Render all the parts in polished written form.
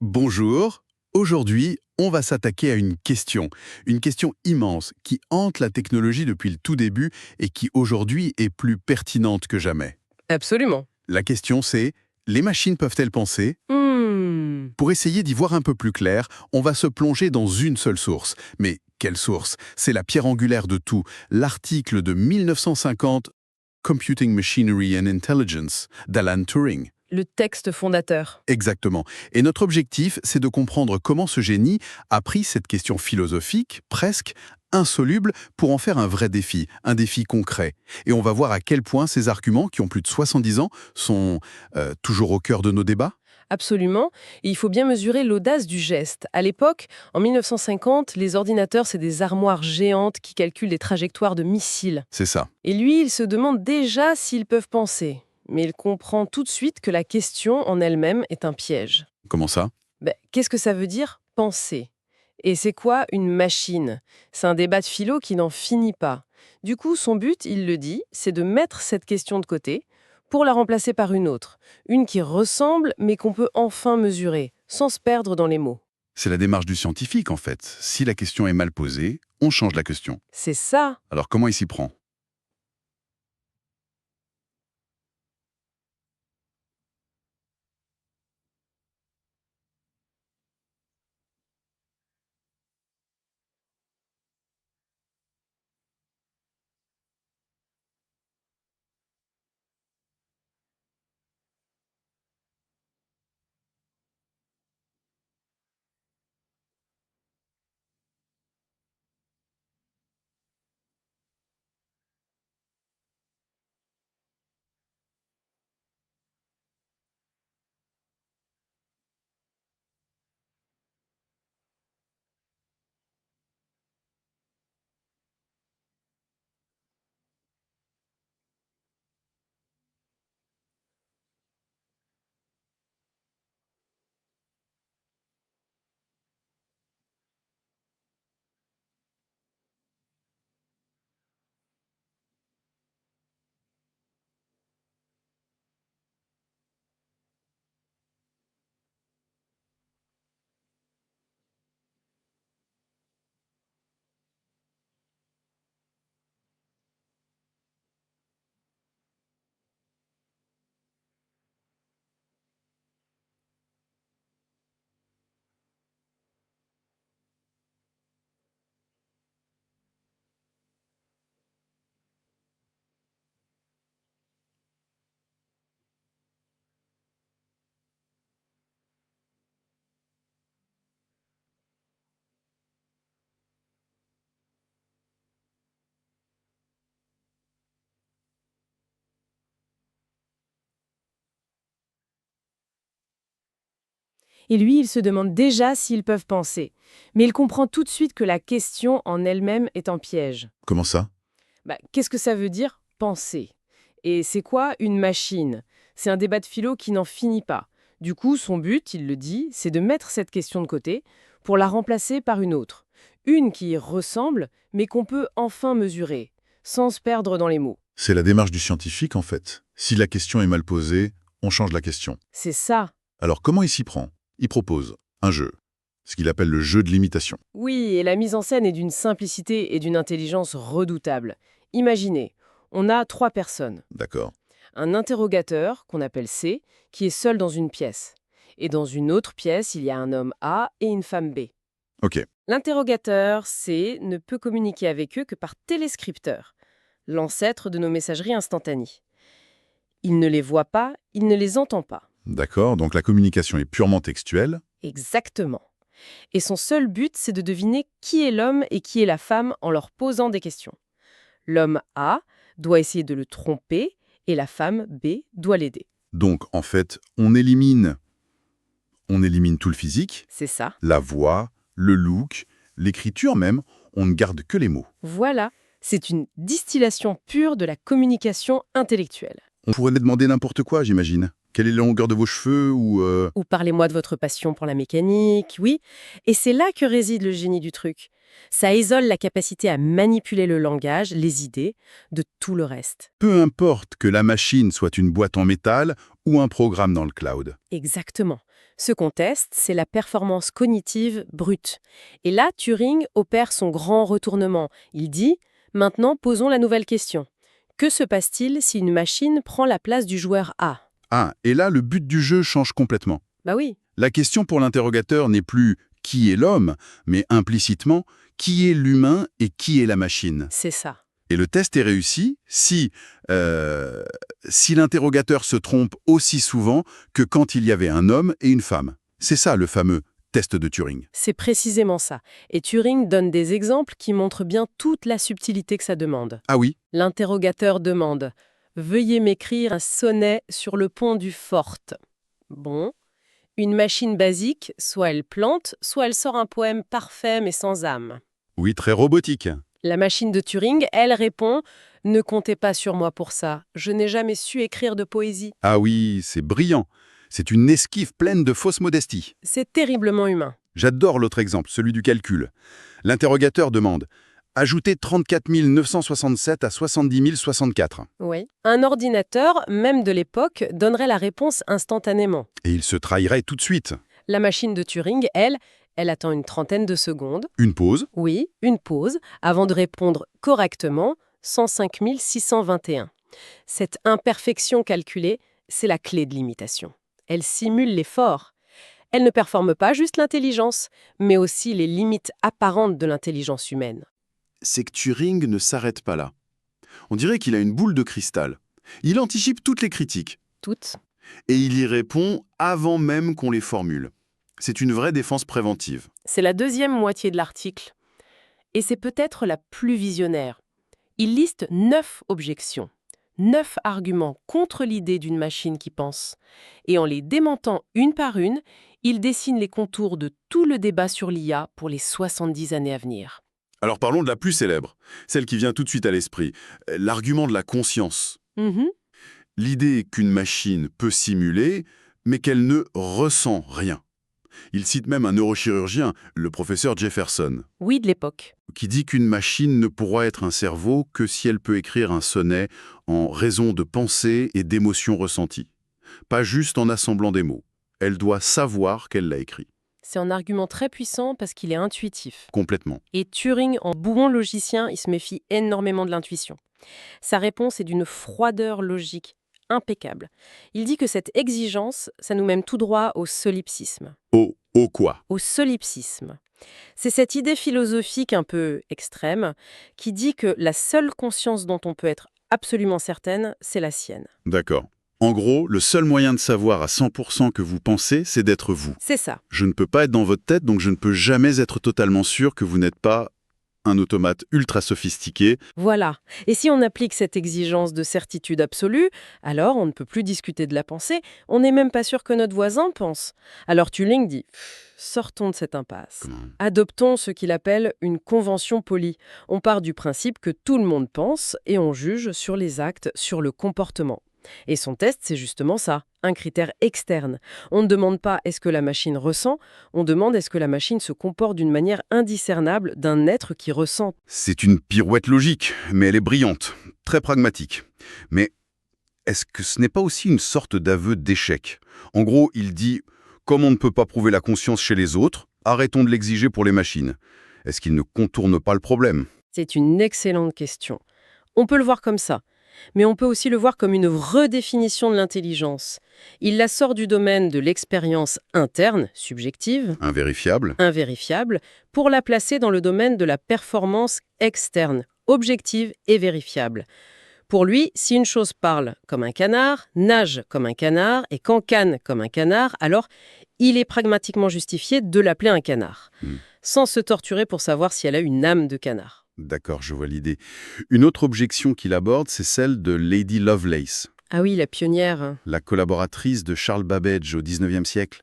Bonjour. Aujourd'hui, on va s'attaquer à une question immense qui hante la technologie depuis le tout début et qui aujourd'hui est plus pertinente que jamais. Absolument. La question c'est, les machines peuvent-elles penser? Pour essayer d'y voir un peu plus clair, on va se plonger dans une seule source. Mais quelle source? C'est la pierre angulaire de tout, l'article de 1950 Computing Machinery and Intelligence d'Alan Turing. Le texte fondateur. Exactement. Et notre objectif, c'est de comprendre comment ce génie a pris cette question philosophique, presque insoluble, pour en faire un vrai défi, un défi concret. Et on va voir à quel point ces arguments, qui ont plus de 70 ans, sont toujours au cœur de nos débats. Absolument. Et il faut bien mesurer l'audace du geste. À l'époque, en 1950, les ordinateurs, c'est des armoires géantes qui calculent les trajectoires de missiles. C'est ça. Et lui, il se demande déjà s'ils peuvent penser. Mais il comprend tout de suite que la question en elle-même est un piège. Comment ça? Qu'est-ce que ça veut dire, penser? Et c'est quoi une machine? C'est un débat de philo qui n'en finit pas. Du coup, son but, il le dit, c'est de mettre cette question de côté pour la remplacer par une autre. Une qui ressemble, mais qu'on peut enfin mesurer, sans se perdre dans les mots. C'est la démarche du scientifique, en fait. Si la question est mal posée, on change la question. C'est ça. Alors comment il s'y prend? Et lui, il se demande déjà s'ils peuvent penser. Mais il comprend tout de suite que la question en elle-même est un piège. Comment ça? Qu'est-ce que ça veut dire, penser? Et c'est quoi une machine? C'est un débat de philo qui n'en finit pas. Du coup, son but, il le dit, c'est de mettre cette question de côté pour la remplacer par une autre. Une qui y ressemble, mais qu'on peut enfin mesurer, sans se perdre dans les mots. C'est la démarche du scientifique, en fait. Si la question est mal posée, on change la question. C'est ça. Alors comment il s'y prend? Il propose un jeu, ce qu'il appelle le jeu de l'imitation. Oui, et la mise en scène est d'une simplicité et d'une intelligence redoutables. Imaginez, on a 3 personnes. D'accord. Un interrogateur, qu'on appelle C, qui est seul dans une pièce. Et dans une autre pièce, il y a un homme A et une femme B. Ok. L'interrogateur C ne peut communiquer avec eux que par téléscripteur, l'ancêtre de nos messageries instantanées. Il ne les voit pas, il ne les entend pas. D'accord, donc la communication est purement textuelle. Exactement. Et son seul but, c'est de deviner qui est l'homme et qui est la femme en leur posant des questions. L'homme A doit essayer de le tromper et la femme B doit l'aider. Donc, en fait, on élimine tout le physique, C'est ça. la voix, le look, l'écriture même, on ne garde que les mots. Voilà, c'est une distillation pure de la communication intellectuelle. On pourrait demander n'importe quoi, j'imagine. Quelle est la longueur de vos cheveux ou... Ou parlez-moi de votre passion pour la mécanique, oui. Et c'est là que réside le génie du truc. Ça isole la capacité à manipuler le langage, les idées, de tout le reste. Peu importe que la machine soit une boîte en métal ou un programme dans le cloud. Exactement. Ce qu'on teste, c'est la performance cognitive brute. Et là, Turing opère son grand retournement. Il dit « Maintenant, posons la nouvelle question. Que se passe-t-il si une machine prend la place du joueur A ?» Ah, et là, le but du jeu change complètement. Bah oui, La question pour l'interrogateur n'est plus « qui est l'homme ?», mais implicitement « qui est l'humain et qui est la machine ?» c'est ça. Et le test est réussi si l'interrogateur se trompe aussi souvent que quand il y avait un homme et une femme. C'est ça le fameux test de Turing. C'est précisément ça. Et Turing donne des exemples qui montrent bien toute la subtilité que ça demande. Ah oui, L'interrogateur demande « Veuillez m'écrire un sonnet sur le pont du Fort ». Bon. Une machine basique, soit elle plante, soit elle sort un poème parfait mais sans âme. oui, très robotique. La machine de Turing, elle répond « Ne comptez pas sur moi pour ça. Je n'ai jamais su écrire de poésie. Ah oui, c'est brillant. C'est une esquive pleine de fausse modestie. C'est terriblement humain. » J'adore l'autre exemple, celui du calcul. L'interrogateur demande « Ajoutez 34 967 à 70 064 ». Oui. Un ordinateur, même de l'époque, donnerait la réponse instantanément. Et il se trahirait tout de suite. La machine de Turing, elle attend une trentaine de secondes. Une pause. Oui, une pause, avant de répondre correctement 105 621. Cette imperfection calculée, c'est la clé de l'imitation. Elle simule l'effort. Elle ne performe pas juste l'intelligence, mais aussi les limites apparentes de l'intelligence humaine. C'est que Turing ne s'arrête pas là. On dirait qu'il a une boule de cristal. Il anticipe toutes les critiques. Toutes. Et il y répond avant même qu'on les formule. C'est une vraie défense préventive. C'est la deuxième moitié de l'article. Et c'est peut-être la plus visionnaire. Il liste 9 objections, 9 arguments contre l'idée d'une machine qui pense. Et en les démentant une par une, il dessine les contours de tout le débat sur l'IA pour les 70 années à venir. Alors parlons de la plus célèbre, celle qui vient tout de suite à l'esprit, l'argument de la conscience. L'idée qu'une machine peut simuler, mais qu'elle ne ressent rien. Il cite même un neurochirurgien, le professeur Jefferson, Oui, de l'époque. qui dit qu'une machine ne pourra être un cerveau que si elle peut écrire un sonnet en raison de pensées et d'émotions ressenties. Pas juste en assemblant des mots. Elle doit savoir qu'elle l'a écrit. C'est un argument très puissant parce qu'il est intuitif. Complètement. Et Turing, en bon logicien, il se méfie énormément de l'intuition. Sa réponse est d'une froideur logique impeccable. Il dit que cette exigence, ça nous mène tout droit au solipsisme. Au quoi? Au solipsisme. C'est cette idée philosophique un peu extrême qui dit que la seule conscience dont on peut être absolument certaine, c'est la sienne. D'accord. En gros, le seul moyen de savoir à 100% que vous pensez, c'est d'être vous. C'est ça. Je ne peux pas être dans votre tête, donc je ne peux jamais être totalement sûr que vous n'êtes pas un automate ultra sophistiqué. Voilà. Et si on applique cette exigence de certitude absolue, alors on ne peut plus discuter de la pensée, on n'est même pas sûr que notre voisin pense. Alors Turing dit « Sortons de cette impasse. Comment? Adoptons ce qu'il appelle une convention polie. On part du principe que tout le monde pense et on juge sur les actes, sur le comportement. » Et son test, c'est justement ça, un critère externe. On ne demande pas est-ce que la machine ressent, on demande est-ce que la machine se comporte d'une manière indiscernable d'un être qui ressent. C'est une pirouette logique, mais elle est brillante, très pragmatique. Mais est-ce que ce n'est pas aussi une sorte d'aveu d'échec? En gros, il dit « Comme on ne peut pas prouver la conscience chez les autres, arrêtons de l'exiger pour les machines. » Est-ce qu'il ne contourne pas le problème? C'est une excellente question. On peut le voir comme ça. Mais on peut aussi le voir comme une redéfinition de l'intelligence. Il la sort du domaine de l'expérience interne, subjective, Invérifiable? invérifiable, pour la placer dans le domaine de la performance externe, objective et vérifiable. Pour lui, si une chose parle comme un canard, nage comme un canard et cancane comme un canard, alors il est pragmatiquement justifié de l'appeler un canard, sans se torturer pour savoir si elle a une âme de canard. D'accord, je vois l'idée. Une autre objection qu'il aborde, c'est celle de Lady Lovelace, Ah oui, la pionnière. la collaboratrice de Charles Babbage au XIXe siècle.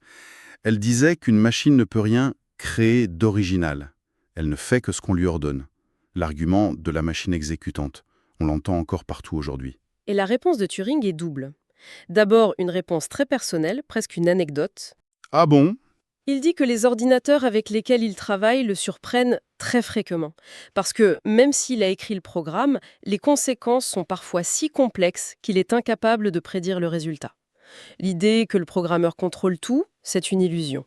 Elle disait qu'une machine ne peut rien créer d'original. Elle ne fait que ce qu'on lui ordonne. L'argument de la machine exécutante. On l'entend encore partout aujourd'hui. Et la réponse de Turing est double. D'abord, une réponse très personnelle, presque une anecdote. Ah bon? Il dit que les ordinateurs avec lesquels il travaille le surprennent très fréquemment. Parce que, même s'il a écrit le programme, les conséquences sont parfois si complexes qu'il est incapable de prédire le résultat. L'idée que le programmeur contrôle tout, c'est une illusion.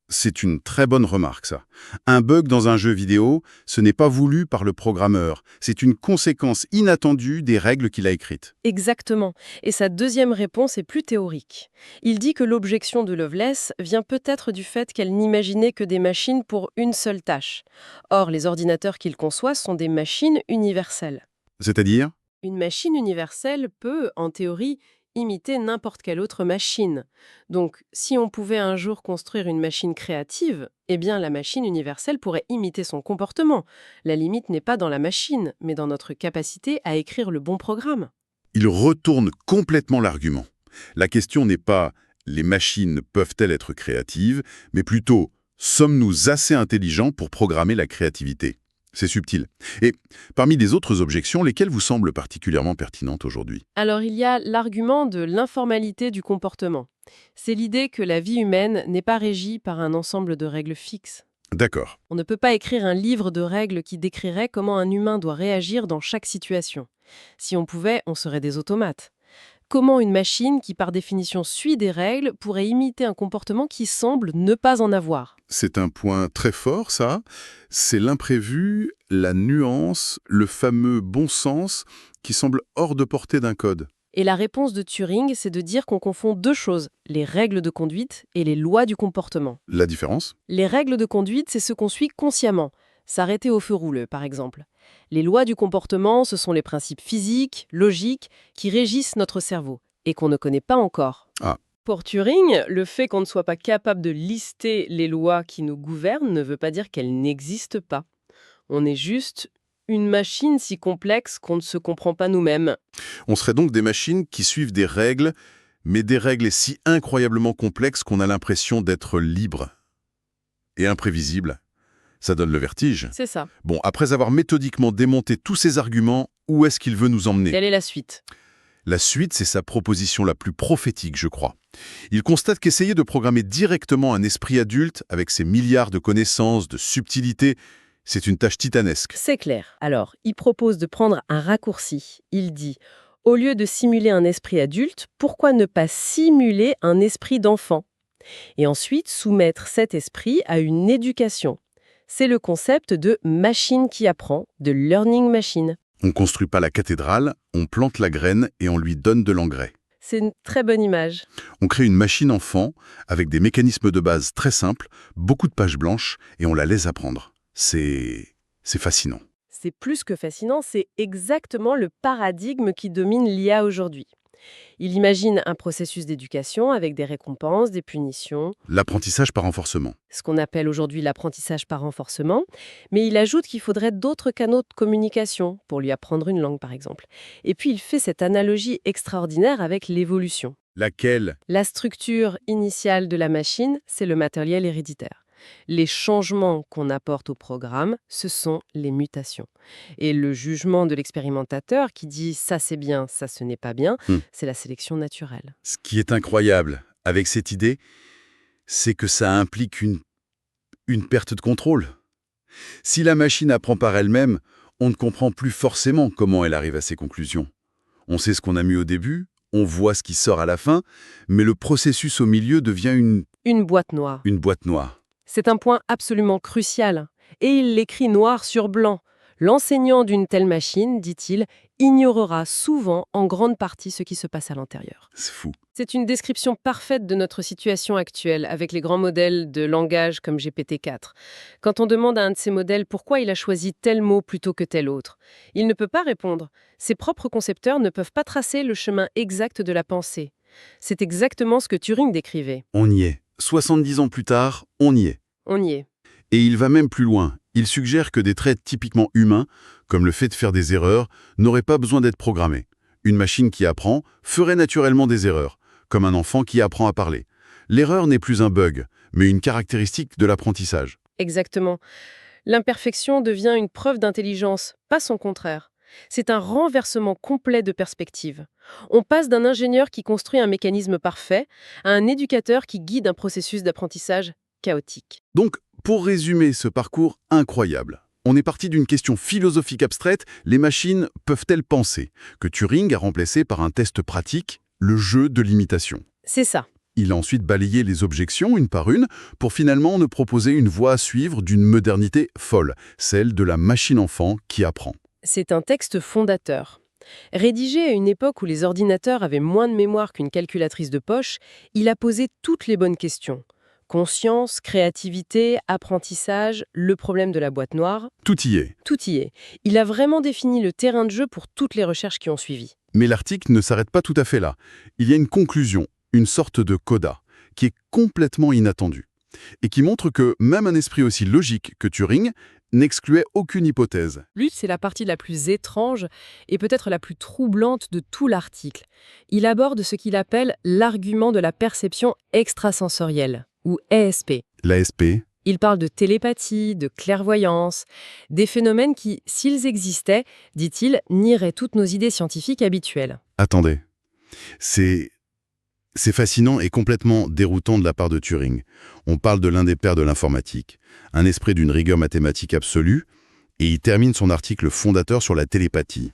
C'est une très bonne remarque, ça. Un bug dans un jeu vidéo, ce n'est pas voulu par le programmeur. C'est une conséquence inattendue des règles qu'il a écrites. Exactement. Et sa deuxième réponse est plus théorique. Il dit que l'objection de Lovelace vient peut-être du fait qu'elle n'imaginait que des machines pour une seule tâche. Or, les ordinateurs qu'il conçoit sont des machines universelles. C'est-à-dire? Une machine universelle peut, en théorie, imiter n'importe quelle autre machine. Donc, si on pouvait un jour construire une machine créative, eh bien la machine universelle pourrait imiter son comportement. La limite n'est pas dans la machine, mais dans notre capacité à écrire le bon programme. Il retourne complètement l'argument. La question n'est pas « les machines peuvent-elles être créatives ?», mais plutôt « sommes-nous assez intelligents pour programmer la créativité ?» C'est subtil. Et parmi les autres objections, lesquelles vous semblent particulièrement pertinentes aujourd'hui? Alors il y a l'argument de l'informalité du comportement. C'est l'idée que la vie humaine n'est pas régie par un ensemble de règles fixes. D'accord. On ne peut pas écrire un livre de règles qui décrirait comment un humain doit réagir dans chaque situation. Si on pouvait, on serait des automates. Comment une machine qui par définition suit des règles pourrait imiter un comportement qui semble ne pas en avoir? C'est un point très fort, ça. C'est l'imprévu, la nuance, le fameux bon sens qui semble hors de portée d'un code. Et la réponse de Turing, c'est de dire qu'on confond deux choses, les règles de conduite et les lois du comportement. La différence? Les règles de conduite, c'est ce qu'on suit consciemment. S'arrêter au feu rouge, par exemple. Les lois du comportement, ce sont les principes physiques, logiques, qui régissent notre cerveau, et qu'on ne connaît pas encore. Ah. Pour Turing, le fait qu'on ne soit pas capable de lister les lois qui nous gouvernent ne veut pas dire qu'elles n'existent pas. On est juste une machine si complexe qu'on ne se comprend pas nous-mêmes. On serait donc des machines qui suivent des règles, mais des règles si incroyablement complexes qu'on a l'impression d'être libres et imprévisibles. Ça donne le vertige. C'est ça. Bon, après avoir méthodiquement démonté tous ces arguments, où est-ce qu'il veut nous emmener? Quelle est la suite? La suite, c'est sa proposition la plus prophétique, je crois. Il constate qu'essayer de programmer directement un esprit adulte, avec ses milliards de connaissances, de subtilités, c'est une tâche titanesque. C'est clair. Alors, il propose de prendre un raccourci. Il dit, au lieu de simuler un esprit adulte, pourquoi ne pas simuler un esprit d'enfant? Et ensuite, soumettre cet esprit à une éducation. C'est le concept de machine qui apprend, de learning machine. On ne construit pas la cathédrale, on plante la graine et on lui donne de l'engrais. C'est une très bonne image. On crée une machine enfant avec des mécanismes de base très simples, beaucoup de pages blanches, et on la laisse apprendre. C'est fascinant. C'est plus que fascinant, c'est exactement le paradigme qui domine l'IA aujourd'hui. Il imagine un processus d'éducation avec des récompenses, des punitions. L'apprentissage par renforcement. Ce qu'on appelle aujourd'hui l'apprentissage par renforcement, mais il ajoute qu'il faudrait d'autres canaux de communication, pour lui apprendre une langue par exemple. Et puis il fait cette analogie extraordinaire avec l'évolution. Laquelle? La structure initiale de la machine, c'est le matériel héréditaire. Les changements qu'on apporte au programme, ce sont les mutations. Et le jugement de l'expérimentateur qui dit « ça c'est bien, ça ce n'est pas bien », c'est la sélection naturelle. Ce qui est incroyable avec cette idée, c'est que ça implique une perte de contrôle. Si la machine apprend par elle-même, on ne comprend plus forcément comment elle arrive à ses conclusions. On sait ce qu'on a mis au début, on voit ce qui sort à la fin, mais le processus au milieu devient une boîte noire. Une boîte noire. C'est un point absolument crucial. Et il l'écrit noir sur blanc. L'enseignant d'une telle machine, dit-il, ignorera souvent en grande partie ce qui se passe à l'intérieur. C'est fou. C'est une description parfaite de notre situation actuelle avec les grands modèles de langage comme GPT-4. Quand on demande à un de ces modèles pourquoi il a choisi tel mot plutôt que tel autre, il ne peut pas répondre. Ses propres concepteurs ne peuvent pas tracer le chemin exact de la pensée. C'est exactement ce que Turing décrivait. On y est. 70 ans plus tard, on y est. On y est. Et il va même plus loin. Il suggère que des traits typiquement humains, comme le fait de faire des erreurs, n'auraient pas besoin d'être programmés. Une machine qui apprend ferait naturellement des erreurs, comme un enfant qui apprend à parler. L'erreur n'est plus un bug, mais une caractéristique de l'apprentissage. Exactement. L'imperfection devient une preuve d'intelligence, pas son contraire. C'est un renversement complet de perspective. On passe d'un ingénieur qui construit un mécanisme parfait à un éducateur qui guide un processus d'apprentissage chaotique. Donc, pour résumer ce parcours incroyable, on est parti d'une question philosophique abstraite, les machines peuvent-elles penser, que Turing a remplacé par un test pratique, le jeu de l'imitation. C'est ça. Il a ensuite balayé les objections une par une pour finalement ne proposer une voie à suivre d'une modernité folle, celle de la machine-enfant qui apprend. C'est un texte fondateur. Rédigé à une époque où les ordinateurs avaient moins de mémoire qu'une calculatrice de poche, il a posé toutes les bonnes questions. Conscience, créativité, apprentissage, le problème de la boîte noire, Tout y est. tout y est. Il a vraiment défini le terrain de jeu pour toutes les recherches qui ont suivi. Mais l'article ne s'arrête pas tout à fait là. Il y a une conclusion, une sorte de coda, qui est complètement inattendue, et qui montre que même un esprit aussi logique que Turing n'excluait aucune hypothèse. Lui, c'est la partie la plus étrange et peut-être la plus troublante de tout l'article. Il aborde ce qu'il appelle l'argument de la perception extrasensorielle, ou ESP. L'ASP, Il parle de télépathie, de clairvoyance, des phénomènes qui, s'ils existaient, dit-il, nieraient toutes nos idées scientifiques habituelles. attendez, c'est fascinant et complètement déroutant de la part de Turing. On parle de l'un des pères de l'informatique, un esprit d'une rigueur mathématique absolue, et il termine son article fondateur sur la télépathie.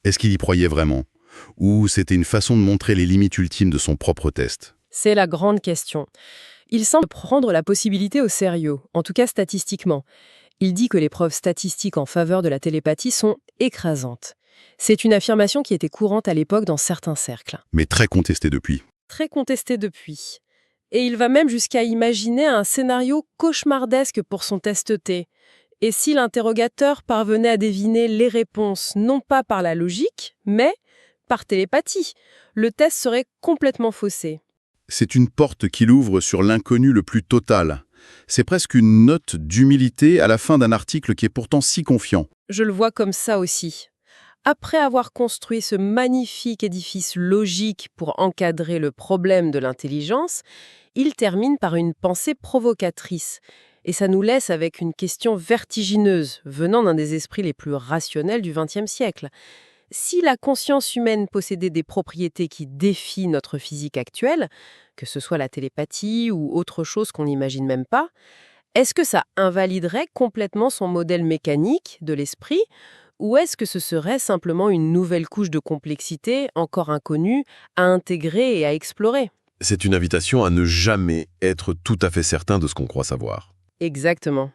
Est-ce qu'il y croyait vraiment? Ou c'était une façon de montrer les limites ultimes de son propre test? C'est la grande question. Il semble prendre la possibilité au sérieux, en tout cas statistiquement. Il dit que les preuves statistiques en faveur de la télépathie sont écrasantes. C'est une affirmation qui était courante à l'époque dans certains cercles. Mais très contesté depuis. Très contestée depuis. Et il va même jusqu'à imaginer un scénario cauchemardesque pour son test T. Et si l'interrogateur parvenait à deviner les réponses non pas par la logique, mais par télépathie, le test serait complètement faussé. C'est une porte qu'il ouvre sur l'inconnu le plus total. C'est presque une note d'humilité à la fin d'un article qui est pourtant si confiant. Je le vois comme ça aussi. Après avoir construit ce magnifique édifice logique pour encadrer le problème de l'intelligence, il termine par une pensée provocatrice. Et ça nous laisse avec une question vertigineuse, venant d'un des esprits les plus rationnels du XXe siècle. Si la conscience humaine possédait des propriétés qui défient notre physique actuelle, que ce soit la télépathie ou autre chose qu'on n'imagine même pas, est-ce que ça invaliderait complètement son modèle mécanique de l'esprit, ou est-ce que ce serait simplement une nouvelle couche de complexité, encore inconnue, à intégrer et à explorer? C'est une invitation à ne jamais être tout à fait certain de ce qu'on croit savoir. Exactement.